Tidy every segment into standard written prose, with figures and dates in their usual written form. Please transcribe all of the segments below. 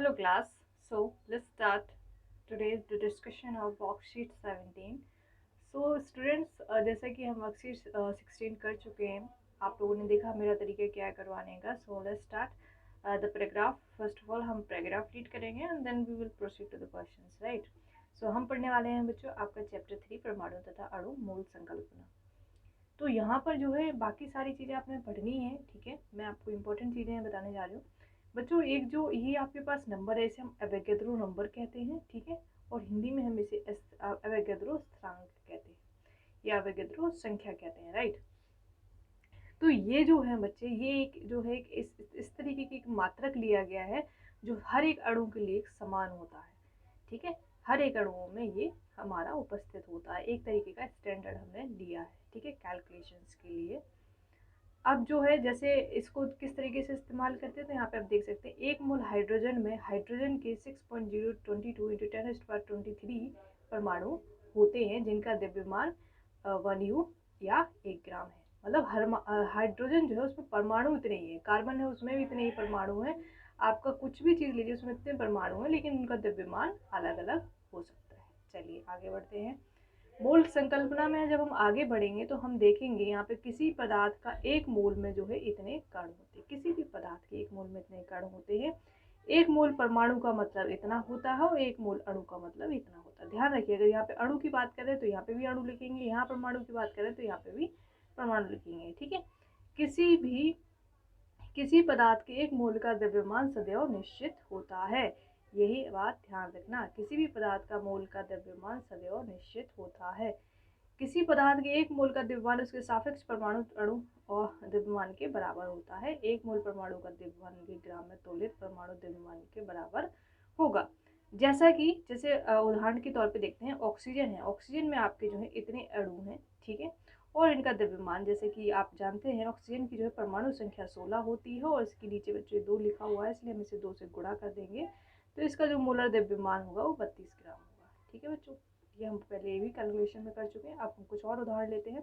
Hello class. So let's start today's the discussion of worksheet 17. So students जैसा कि हम worksheet 16 कर चुके हैं, आप लोगों ने देखा मेरा तरीका क्या है करवाने का. So let's start the paragraph. First of all हम paragraph read करेंगे and then we will proceed to the questions, right? So हम पढ़ने वाले हैं बच्चों आपका चैप्टर 3 परमाणु तथा अणु मूल संकल्पना. तो यहाँ पर जो है बाकी सारी चीज़ें आपने पढ़नी है, ठीक है. मैं आपको इम्पोर्टेंट चीज़ें बताने जा रही हूँ बच्चों. एक जो ये आपके पास नंबर है इसे हम एवोगैड्रो नंबर कहते हैं, ठीक है. और हिंदी में हम इसे एवोगैड्रो स्थिरांक कहते हैं या एवोगैड्रो संख्या कहते हैं, राइट. तो ये जो है बच्चे, ये एक जो है इस तरीके की एक मात्रक लिया गया है जो हर एक अणु के लिए समान होता है, ठीक है. हर एक अणुओं में ये हमारा उपस्थित होता है, एक तरीके का स्टैंडर्ड हमने लिया है, ठीक है, कैलकुलेशंस के लिए. अब जो है जैसे इसको किस तरीके से इस्तेमाल करते हैं तो यहाँ पे आप देख सकते हैं एक मोल हाइड्रोजन में हाइड्रोजन के 6.022 × 10⁻23 परमाणु होते हैं जिनका द्रव्यमान 1 U या 1 ग्राम है. मतलब हर हाइड्रोजन जो है उसमें परमाणु इतने ही है, कार्बन है उसमें भी इतने ही परमाणु है. आपका कुछ भी चीज़ लीजिए उसमें इतने परमाणु है लेकिन उनका द्रव्यमान अलग अलग हो सकता है. चलिए आगे बढ़ते हैं. मोल संकल्पना में जब हम आगे बढ़ेंगे तो हम देखेंगे यहाँ पे किसी पदार्थ का एक मोल में जो है इतने कण होते हैं. किसी भी पदार्थ के एक मोल में इतने कण होते हैं. एक मोल परमाणु का मतलब इतना होता है और एक मोल अणु का मतलब इतना होता है. ध्यान रखिए, अगर यहाँ पे अणु की बात करें तो यहाँ पे भी अणु लिखेंगे, यहाँ परमाणु की बात करें तो यहाँ पे भी परमाणु लिखेंगे, ठीक है. किसी पदार्थ के एक मोल का द्रव्यमान सदैव निश्चित होता है. यही बात ध्यान रखना, किसी भी पदार्थ का मोल का द्रव्यमान सदैव निश्चित होता है. किसी पदार्थ के एक मोल का द्रव्यमान उसके सापेक्ष परमाणु अणु और द्रव्यमान के बराबर होता है. एक मोल परमाणु का द्रव्यमान ग्राम में तोलित परमाणु द्रव्यमान के बराबर होगा. जैसे उदाहरण के तौर पे देखते हैं ऑक्सीजन है. ऑक्सीजन में आपके जो है इतने अणु हैं, ठीक है, और इनका द्रव्यमान जैसे कि आप जानते हैं ऑक्सीजन की जो है परमाणु संख्या 16 होती है और इसके नीचे बच्चे 2 लिखा हुआ है इसलिए हम इसे 2 से गुणा कर देंगे तो इसका जो मोलर द्रव्यमान होगा वो 32 ग्राम होगा, ठीक है बच्चों. ये हम पहले ये भी कैलकुलेशन में कर चुके हैं. अब हम कुछ और उदाहरण लेते हैं.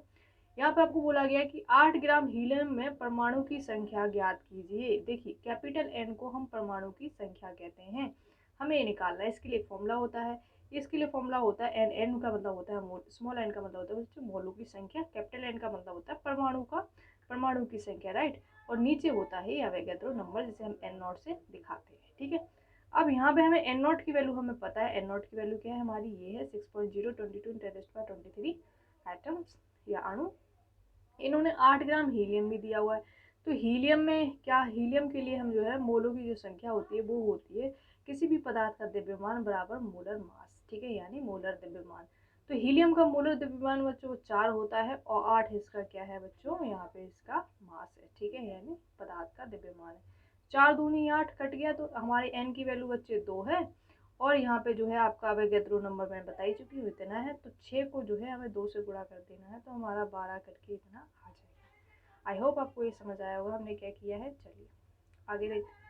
यहाँ पे आपको बोला गया कि 8 ग्राम हीलियम में परमाणु की संख्या ज्ञात कीजिए. देखिए कैपिटल एन को हम परमाणु की संख्या कहते हैं, हमें ये निकालना है. इसके लिए फॉर्मूला होता है, इसके लिए फॉर्मूला होता है एन. एन का मतलब होता है मोल, स्मॉल एन का मतलब होता है मोलों की संख्या, कैपिटल एन का मतलब होता है परमाणु की संख्या, राइट. और नीचे होता है एवोगैड्रो नंबर जिसे हम एन नॉट से दिखाते हैं, ठीक है. अब यहाँ पे हमें एन नॉट की वैल्यू हमें पता है. एन नॉट की वैल्यू क्या है हमारी, ये है 6.022 × 10⁻23 एटम्स या अणु. इन्होंने 8 ग्राम हीलियम भी दिया हुआ है. तो हीलियम में क्या, हीलियम के लिए हम जो है मोलों की जो संख्या होती है वो होती है किसी भी पदार्थ का द्रव्यमान बराबर मोलर मास, ठीक है, यानी मोलर द्रव्यमान. तो हीलियम का मोलर द्रव्यमान बच्चों 4 होता है और 8 इसका क्या है बच्चों, यहाँ पे इसका मास है, ठीक है, यानी पदार्थ का द्रव्यमान है. 4 दूनी 8 कट गया तो हमारे एन की वैल्यू बच्चे 2 है और यहाँ पे जो है आपका एवोगैड्रो नंबर मैं बता ही चुकी हूँ इतना है. तो 6 को जो है हमें 2 से गुणा कर देना है तो हमारा 12 करके इतना आ जाएगा. आई होप आपको ये समझ आया होगा हमने क्या किया है. चलिए आगे देखते.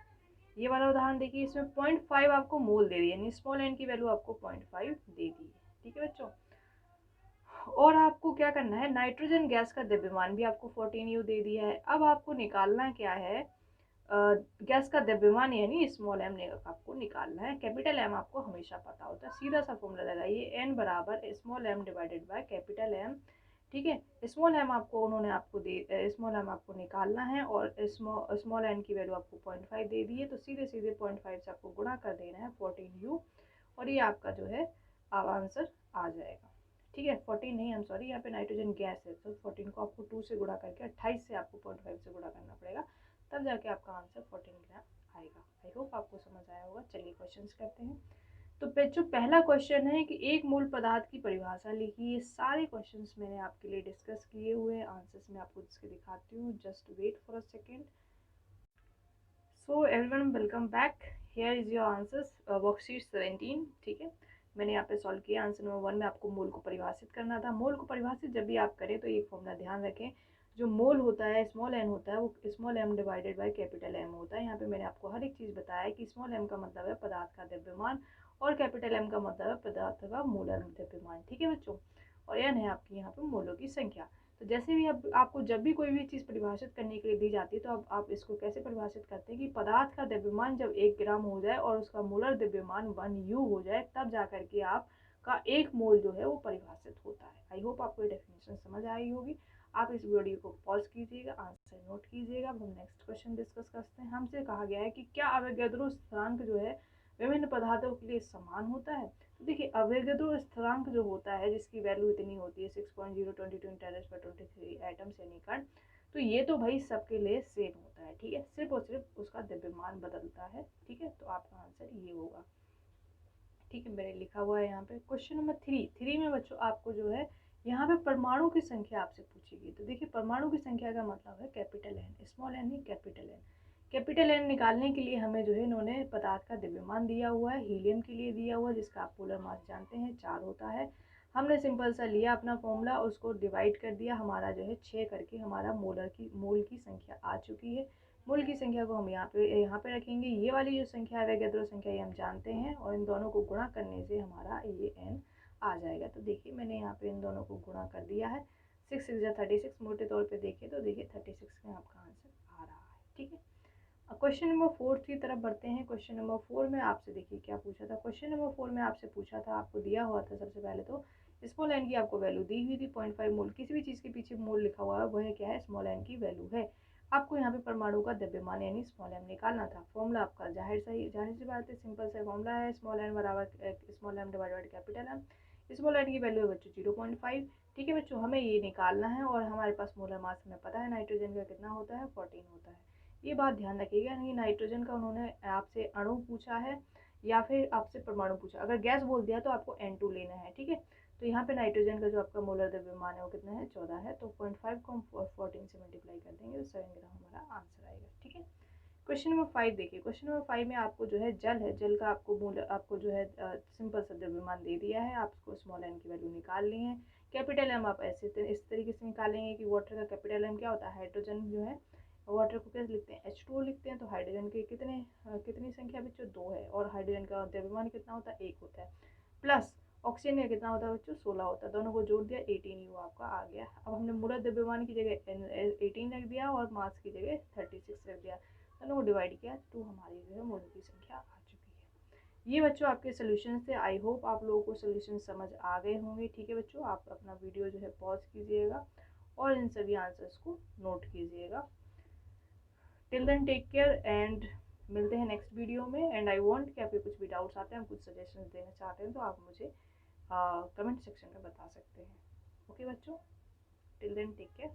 ये वाला उदाहरण देखिए, इसमें 0.5 आपको मोल दे दिया, यानी स्मॉल एन की वैल्यू आपको 0.5 दे दी है, ठीक है बच्चों. और आपको क्या करना है, नाइट्रोजन गैस का द्रव्यमान भी आपको 14U दे दिया है. अब आपको निकालना क्या है, गैस का द्रव्यमान यानी स्मॉल एम आपको निकालना है. कैपिटल एम आपको हमेशा पता होता है, सीधा सा फॉर्मूला लगाइए, एन बराबर small m divided by capital M, ठीक है. स्मॉल एम आपको उन्होंने आपको स्मॉल एम आपको निकालना है और स्मॉल एन की वैल्यू आपको 0.5 दे दी है तो सीधे सीधे 0.5 से आपको गुणा कर देना है 14U और ये आपका जो है आंसर आ जाएगा, ठीक है. 14 नहीं, आई एम सॉरी, यहाँ पे नाइट्रोजन गैस है तो 14 को आपको 2 से गुणा करके 28 से आपको 0.5 से गुणा करना पड़ेगा, तब जाके आपका आंसर 14 ग्राम आएगा. आई होप आपको समझ आया होगा. चलिए क्वेश्चंस करते हैं. तो बच्चों पहला क्वेश्चन है कि एक मूल पदार्थ की परिभाषा लिखिए. सारे क्वेश्चंस मैंने आपके लिए डिस्कस किए हुए हैं, आंसर्स मैं आपको इसके दिखाती हूँ, just wait for a second. So everyone welcome back. Here is your answers worksheet 17, ठीक है. मैंने यहाँ पे सॉल्व किया. आंसर नंबर 1 में आपको मोल को परिभाषित करना था. मोल को परिभाषित जब भी आप करें तो एक फॉर्मूला ध्यान रखें, जो मोल होता है स्मॉल एन होता है वो small m divided by capital M होता है. यहाँ पे मैंने आपको हर एक चीज़ बताया है कि स्मॉल एम का मतलब है पदार्थ का द्रव्यमान और कैपिटल एम का मतलब है पदार्थ का मोलर द्रव्यमान, ठीक है बच्चों. और एन है आपकी यहाँ पे मोलों की संख्या. तो जैसे भी अब आपको जब भी कोई भी चीज़ परिभाषित करने के लिए दी जाती है तो अब आप इसको कैसे परिभाषित करते हैं कि पदार्थ का द्रव्यमान जब 1 ग्राम हो जाए और उसका मोलर द्रव्यमान 1 यू हो जाए, तब जा करके आपका 1 मोल जो है वो परिभाषित होता है। आई होप आपको ये डेफिनेशन समझ आई होगी। आप इस वीडियो को पॉज कीजिएगा, आंसर नोट कीजिएगा। अब हम नेक्स्ट क्वेश्चन डिस्कस करते हैं। हमसे कहा गया है कि क्या अवोगाद्रो स्थिरांक जो है विभिन्न पदार्थों के लिए समान होता है। तो देखिए, अवोगाद्रो स्थिरांक जो होता है जिसकी वैल्यू इतनी होती है 6.022 × 10⁻³ एटम्स यानी कण, तो ये तो भाई सबके लिए सेम होता है, ठीक है, सिर्फ और सिर्फ उसका द्रव्यमान बदलता है, ठीक है। तो आपका आंसर ये होगा, ठीक है। मैंने लिखा हुआ है यहाँ पे। क्वेश्चन नंबर 3 में बच्चों आपको जो है यहाँ पे परमाणु की संख्या आपसे पूछेगी। तो देखिए, परमाणु की संख्या का मतलब है कैपिटल एन, स्मॉल एन नहीं कैपिटल एन। कैपिटल एन निकालने के लिए हमें जो है इन्होंने पदार्थ का द्रव्यमान दिया हुआ है, हीलियम के लिए दिया हुआ है जिसका आप पोलर मास जानते हैं 4 होता है। हमने सिंपल सा लिया अपना फॉर्मूला, उसको डिवाइड कर दिया, हमारा जो है 6 करके हमारा मोल की संख्या आ चुकी है। मूल की संख्या को हम यहाँ पे रखेंगे। ये वाली जो संख्या है अवोगाद्रो संख्या, ये हम जानते हैं और इन दोनों को गुणा करने से हमारा ये n आ जाएगा। तो देखिए, मैंने यहाँ पे इन दोनों को गुणा कर दिया है। 6 6 जा 36, मोटे तौर पे देखें तो देखिए 36 में आपका आंसर आ रहा है, ठीक है। अब क्वेश्चन नंबर 4 की तरफ बढ़ते हैं। क्वेश्चन नंबर 4 में आपसे देखिए क्या पूछा था। क्वेश्चन नंबर 4 में आपसे पूछा था, आपको दिया हुआ था सबसे पहले तो स्मॉल एन की आपको वैल्यू दी हुई थी 0.5 मोल। किसी भी चीज़ के पीछे मोल लिखा हुआ है वह क्या है, स्मॉल एन की वैल्यू है। आपको यहाँ पे परमाणु का द्रव्यमान यानी स्मॉल एम निकालना था। फॉर्मूला आपका जाहिर सी बात है, सिंपल सा फॉर्मूला है, स्मॉल एन बराबर small m divided capital M. Small n की वैल्यू है बच्चों 0.5, ठीक है बच्चों, हमें ये निकालना है और हमारे पास मोलर मास हमें पता है नाइट्रोजन का कितना होता है, 14 होता है। ये बात ध्यान रखिएगा, नहीं नाइट्रोजन का उन्होंने आपसे अणु पूछा है या फिर आपसे परमाणु पूछा। अगर गैस बोल दिया तो आपको N2 लेना है, ठीक है। तो यहाँ पे नाइट्रोजन का जो आपका मोलर द्रव्यमान है वो कितना है, 14 है। तो 0.5 को हम 14 से मल्टीप्लाई कर देंगे तो 7 ग्राम हमारा आंसर आएगा, ठीक है। क्वेश्चन नंबर 5 देखिए। क्वेश्चन नंबर 5 में आपको जो है जल है, जल का आपको जो है सिंपल सा द्रव्यमान दे दिया है। आपको स्मॉल एन की वैल्यू निकालनी है। कैपिटल एम आप इस तरीके से निकालेंगे कि वाटर का कैपिटल एम क्या होता है, हाइड्रोजन जो है वाटर को कैसे लिखते हैं, H2O लिखते हैं। तो हाइड्रोजन के कितनी संख्या बच्चों 2 है और हाइड्रोजन का द्रव्यमान कितना होता है, 1 होता है। प्लस ऑक्सीजन का कितना होता है बच्चों, 16 होता है। दोनों को जोड़ दिया 18 यू आपका आ गया। अब हमने मूलत द्रव्यमान की जगह 18 रख दिया और मास की जगह 36 रख दिया, दोनों को डिवाइड किया तो हमारी जो है मोल की संख्या आ चुकी है। ये बच्चों आपके सोल्यूशन थे। आई होप आप लोगों को सोल्यूशन समझ आ गए होंगे, ठीक है बच्चों। आप अपना वीडियो जो है पॉज कीजिएगा और इन सभी आंसर्स को नोट कीजिएगा। Till then take care and मिलते हैं नेक्स्ट वीडियो में। एंड आई वांट कि आपके कुछ भी डाउट्स आते हैं, कुछ सजेशंस देना चाहते हैं तो आप मुझे कमेंट सेक्शन में बता सकते हैं। ओके बच्चों, टिल देन टेक केयर।